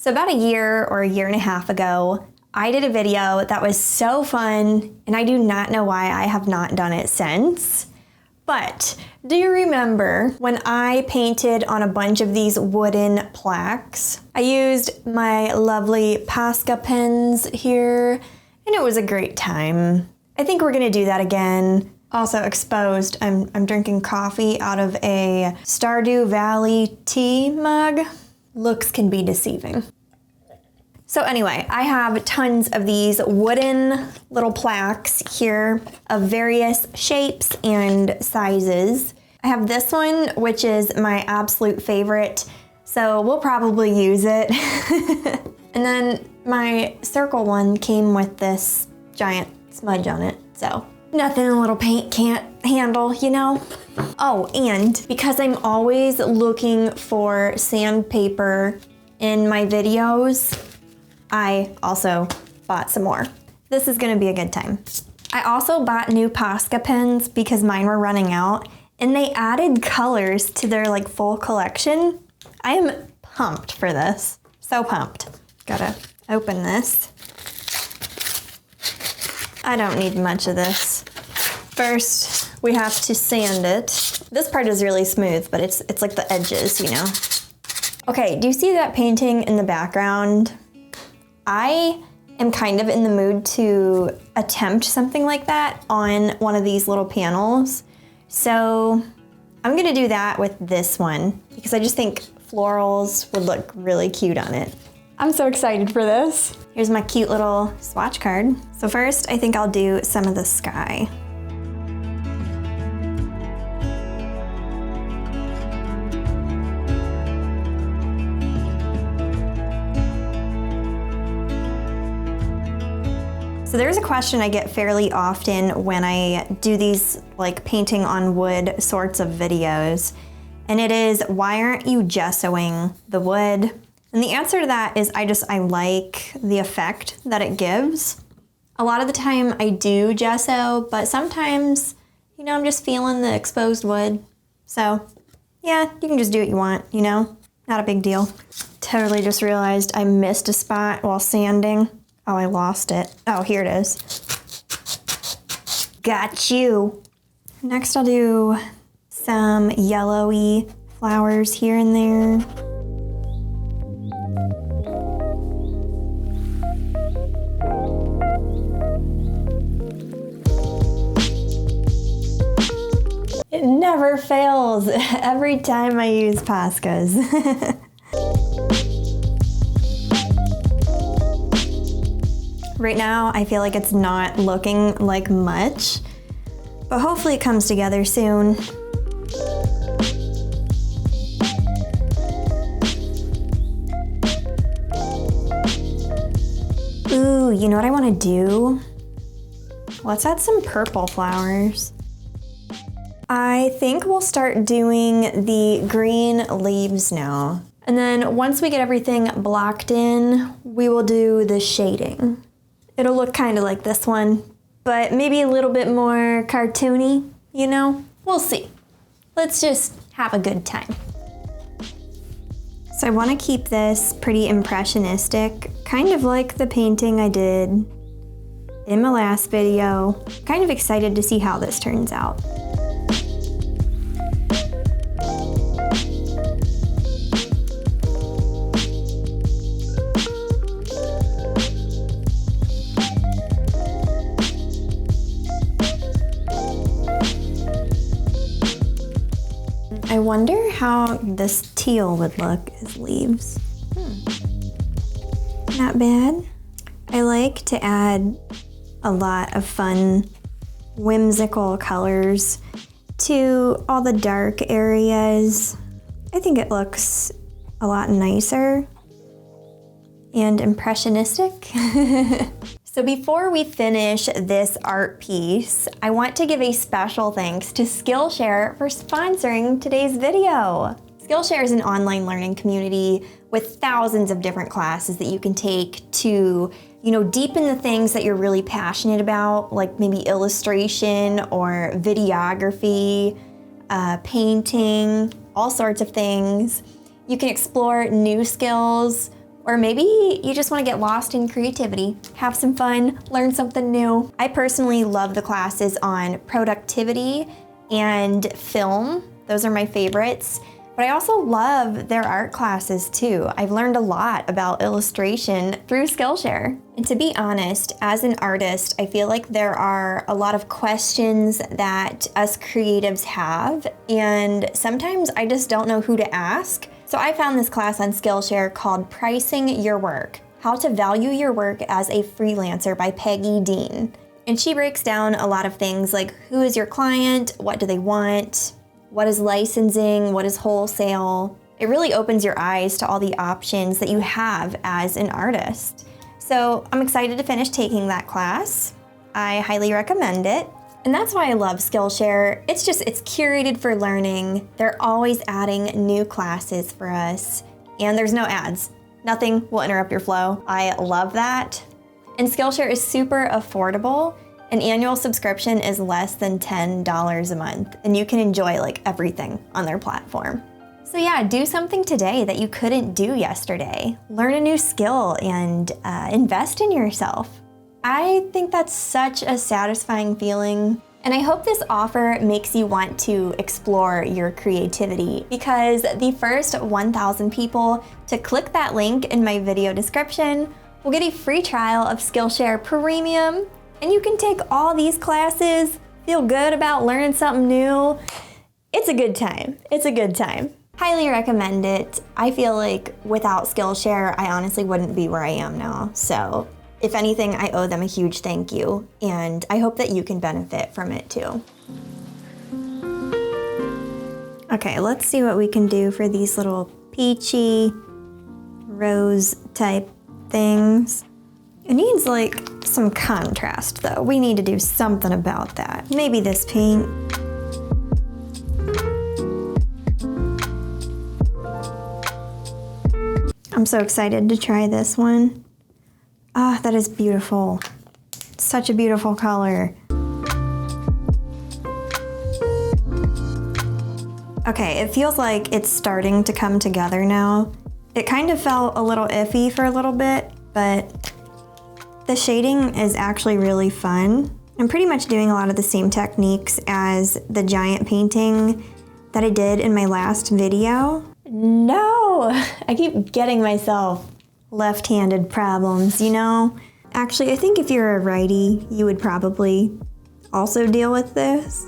So about a year or a year and a half ago, I did a video that was so fun, and I do not know why I have not done it since. But do you remember when I painted on a bunch of these wooden plaques? I used my lovely Posca pens here, and it was a great time. I think we're gonna do that again. Also exposed, I'm drinking coffee out of a Stardew Valley tea mug. Looks can be deceiving. So anyway, I have tons of these wooden little plaques here of various shapes and sizes. I have this one, which is my absolute favorite, so we'll probably use it. And then my circle one came with this giant smudge on it, so nothing a little paint can't handle, you know? Oh, and because I'm always looking for sandpaper in my videos, I also bought some more. This is gonna be a good time. I also bought new Posca pens because mine were running out, and they added colors to their like full collection. I am pumped for this, so pumped. Gotta open this. I don't need much of this. First, we have to sand it. This part is really smooth, but it's like the edges, you know? Okay, do you see that painting in the background? I am kind of in the mood to attempt something like that on one of these little panels. So I'm gonna do that with this one because I just think florals would look really cute on it. I'm so excited for this. Here's my cute little swatch card. So first, I think I'll do some of the sky. So there's a question I get fairly often when I do these like painting on wood sorts of videos, and it is, why aren't you gessoing the wood? And the answer to that is I like the effect that it gives. A lot of the time I do gesso, but sometimes, you know, I'm just feeling the exposed wood. So yeah, you can just do what you want, you know? Not a big deal. Totally just realized I missed a spot while sanding. Oh, I lost it. Oh, here it is. Got you. Next I'll do some yellowy flowers here and there. It never fails every time I use Poscas. Right now, I feel like it's not looking like much, but hopefully it comes together soon. Ooh, you know what I want to do? Let's add some purple flowers. I think we'll start doing the green leaves now. And then once we get everything blocked in, we will do the shading. It'll look kind of like this one, but maybe a little bit more cartoony, you know? We'll see. Let's just have a good time. So I want to keep this pretty impressionistic, kind of like the painting I did in my last video. Kind of excited to see how this turns out. I wonder how this teal would look as leaves. Not bad. I like to add a lot of fun, whimsical colors to all the dark areas. I think it looks a lot nicer and impressionistic. So before we finish this art piece, I want to give a special thanks to Skillshare for sponsoring today's video. Skillshare is an online learning community with thousands of different classes that you can take to, you know, deepen the things that you're really passionate about, like maybe illustration or videography, painting, all sorts of things. You can explore new skills Or maybe you just want to get lost in creativity, have some fun, learn something new. I personally love the classes on productivity and film. Those are my favorites. But I also love their art classes too. I've learned a lot about illustration through Skillshare. And to be honest, as an artist, I feel like there are a lot of questions that us creatives have, and sometimes I just don't know who to ask. So I found this class on Skillshare called Pricing Your Work: How to Value Your Work as a Freelancer by Peggy Dean. And she breaks down a lot of things like who is your client, what do they want, what is licensing, what is wholesale. It really opens your eyes to all the options that you have as an artist. So I'm excited to finish taking that class. I highly recommend it. And that's why I love Skillshare. It's curated for learning. They're always adding new classes for us. And there's no ads. Nothing will interrupt your flow. I love that. And Skillshare is super affordable. An annual subscription is less than $10 a month, and you can enjoy like everything on their platform. So yeah, do something today that you couldn't do yesterday. Learn a new skill and invest in yourself. I think that's such a satisfying feeling. And I hope this offer makes you want to explore your creativity, because the first 1,000 people to click that link in my video description will get a free trial of Skillshare Premium. And you can take all these classes, feel good about learning something new. It's a good time. It's a good time. Highly recommend it. I feel like without Skillshare, I honestly wouldn't be where I am now. So if anything, I owe them a huge thank you, and I hope that you can benefit from it too. Okay, let's see what we can do for these little peachy rose type things. It needs like some contrast though. We need to do something about that. Maybe this paint. I'm so excited to try this one. Ah, that is beautiful. Such a beautiful color. Okay, it feels like it's starting to come together now. It kind of felt a little iffy for a little bit, but the shading is actually really fun. I'm pretty much doing a lot of the same techniques as the giant painting that I did in my last video. No, I keep getting myself left-handed problems, you know? Actually, I think if you're a righty, you would probably also deal with this.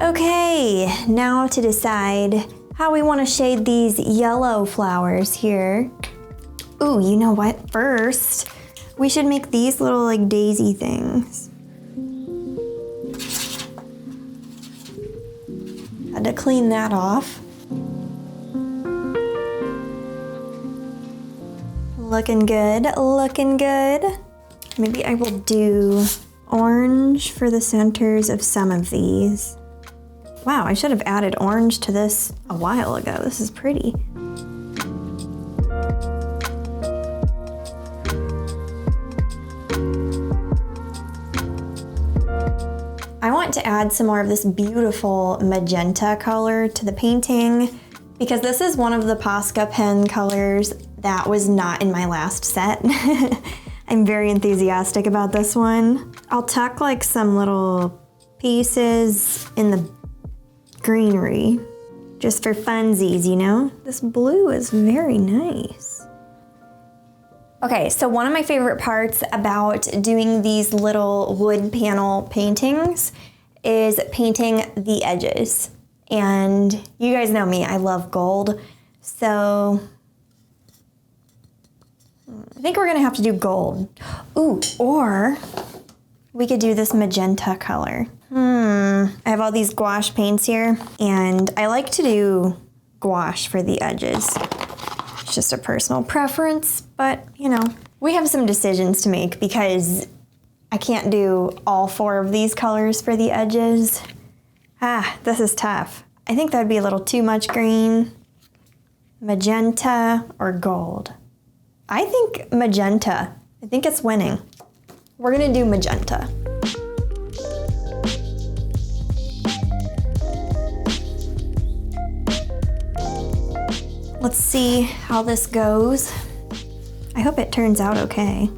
Okay, now to decide how we want to shade these yellow flowers here. Ooh, you know what? First, we should make these little like daisy things. Had to clean that off. Looking good, looking good. Maybe I will do orange for the centers of some of these. Wow, I should have added orange to this a while ago. This is pretty. I want to add some more of this beautiful magenta color to the painting, because this is one of the Posca pen colors that was not in my last set. I'm very enthusiastic about this one. I'll tuck like some little pieces in the greenery, just for funsies, you know? This blue is very nice. Okay, so one of my favorite parts about doing these little wood panel paintings is painting the edges. And you guys know me, I love gold. So I think we're gonna have to do gold. Ooh, or we could do this magenta color. I have all these gouache paints here, and I like to do gouache for the edges. It's just a personal preference, but you know, we have some decisions to make because I can't do all 4 of these colors for the edges. This is tough. I think that'd be a little too much green. Magenta or gold? I think magenta. I think it's winning. We're gonna do magenta. Let's see how this goes. I hope it turns out okay.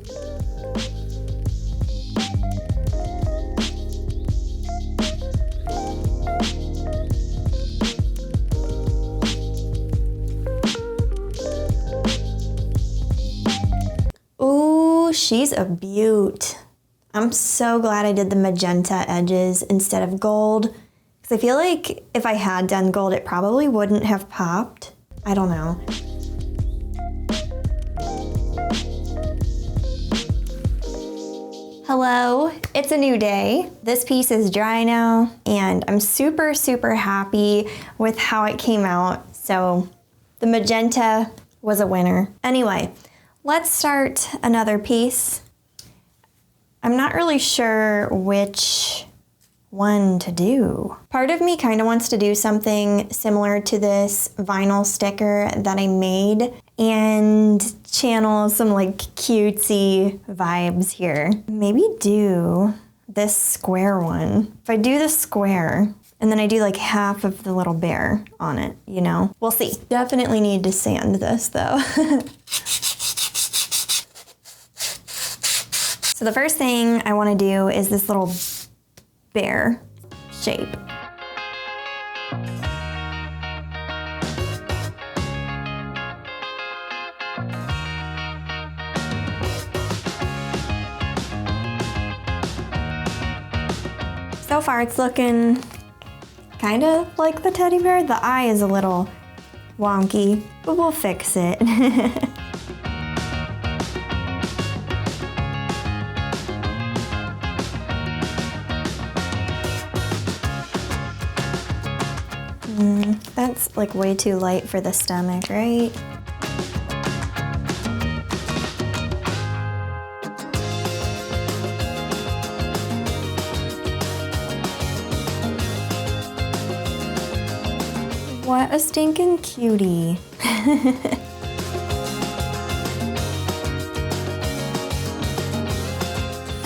Ooh, she's a beaut. I'm so glad I did the magenta edges instead of gold, because I feel like if I had done gold, it probably wouldn't have popped. I don't know. Hello, it's a new day. This piece is dry now, and I'm super, super happy with how it came out. So the magenta was a winner. Anyway, let's start another piece. I'm not really sure which one to do. Part of me kind of wants to do something similar to this vinyl sticker that I made and channel some like cutesy vibes here. Maybe do this square one. If I do the square and then I do like half of the little bear on it, you know? We'll see. Definitely need to sand this though. So the first thing I want to do is this little bear shape. So far it's looking kind of like the teddy bear. The eye is a little wonky, but we'll fix it. That's like way too light for the stomach, right? What a stinking cutie.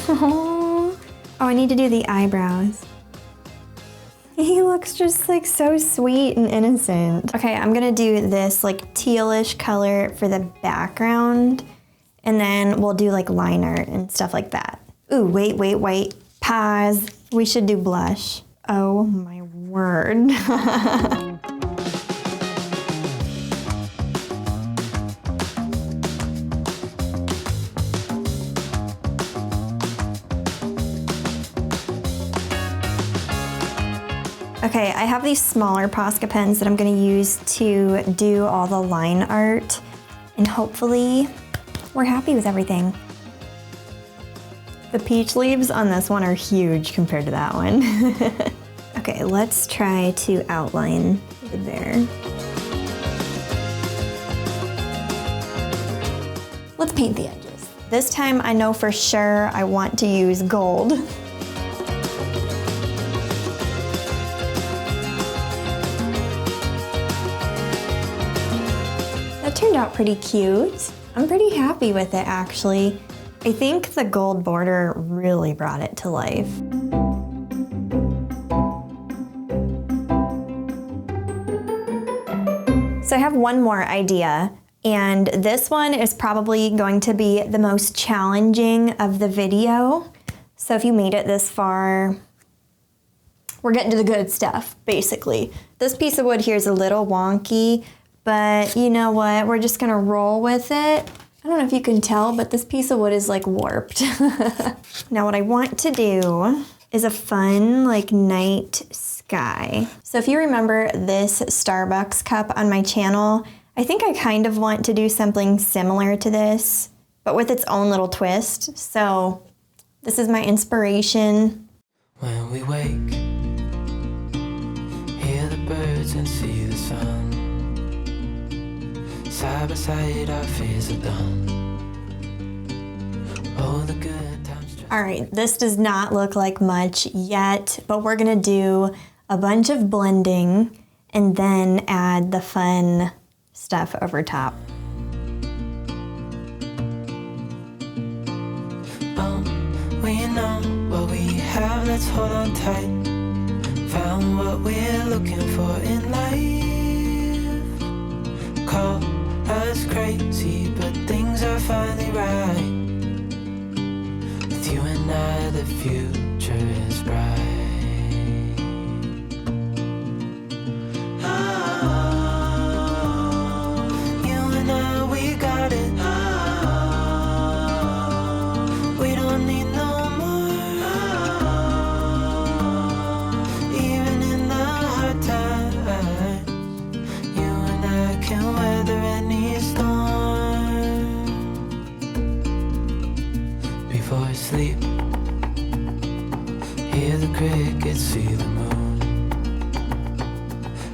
Oh, I need to do the eyebrows. He looks just like so sweet and innocent. Okay, I'm gonna do this like tealish color for the background, and then we'll do like line art and stuff like that. Ooh, wait. Pause. We should do blush. Oh my word. Okay, I have these smaller Posca pens that I'm gonna use to do all the line art, and hopefully we're happy with everything. The peach leaves on this one are huge compared to that one. Okay, let's try to outline the bear. Let's paint the edges. This time I know for sure I want to use gold. Turned out pretty cute. I'm pretty happy with it actually. I think the gold border really brought it to life. So I have one more idea, and this one is probably going to be the most challenging of the video. So if you made it this far, we're getting to the good stuff, basically. This piece of wood here is a little wonky, but you know what? We're just gonna roll with it. I don't know if you can tell, but this piece of wood is like warped. Now what I want to do is a fun like night sky. So if you remember this Starbucks cup on my channel, I think I kind of want to do something similar to this, but with its own little twist. So this is my inspiration. When we wake, hear the birds and see the sun. Side by side, our fears are done. Oh, the good times. All right, this does not look like much yet, but we're gonna do a bunch of blending and then add the fun stuff over top. We know what we have, let's hold on tight. Found what we're looking for in life. Call crazy, but things are finally right. With you and I, the future is bright. You and I, we got it. We don't need no more. Even in the hard times, you and I can weather any storm. Before I sleep, hear the crickets, see the moon.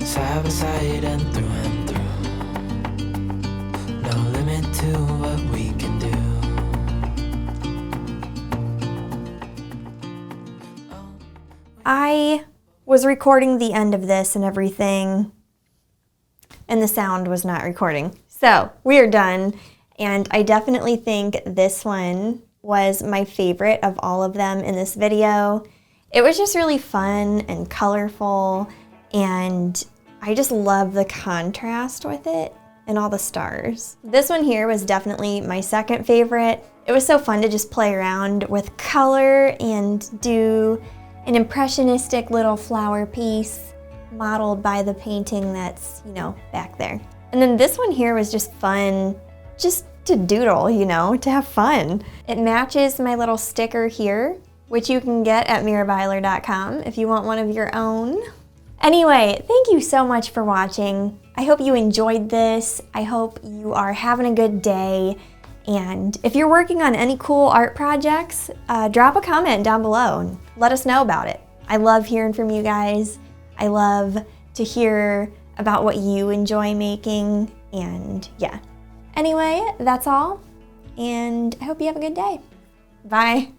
Side by side and through, no limit to what we can do. I was recording the end of this and everything, and the sound was not recording. So we are done, and I definitely think this one was my favorite of all of them in this video. It was just really fun and colorful, and I just love the contrast with it and all the stars. This one here was definitely my second favorite. It was so fun to just play around with color and do an impressionistic little flower piece modeled by the painting that's, you know, back there. And then this one here was just fun, just to doodle, you know, to have fun. It matches my little sticker here, which you can get at mirabyler.com if you want one of your own. Anyway, thank you so much for watching. I hope you enjoyed this. I hope you are having a good day. And if you're working on any cool art projects, drop a comment down below and let us know about it. I love hearing from you guys. I love to hear about what you enjoy making, and yeah. Anyway, that's all, and I hope you have a good day. Bye.